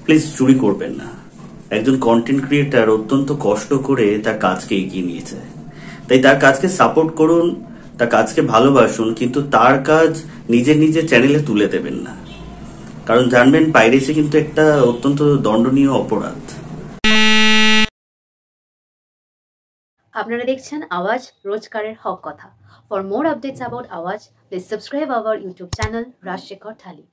Please চুরি করবেন না। একজন কন্টেন্ট ক্রিয়েটার অত্যন্ত কষ্ট করে তার কাজকে এগিয়ে নিয়েছে, তাই তার কাজকে সাপোর্ট করুন, তার কাজকে ভালোবাসুন, কিন্তু তার কাজ নিজের চ্যানেলে তুলে দেবেন না। কারণ জানবেন, পাইরেসি কিন্তু একটা অত্যন্ত দণ্ডনীয় অপরাধ। আপনারা দেখছেন আওয়াজ, রোজকারের হক কথা। For more updates about Awaaz, please subscribe our YouTube channel Rajshekhar thali.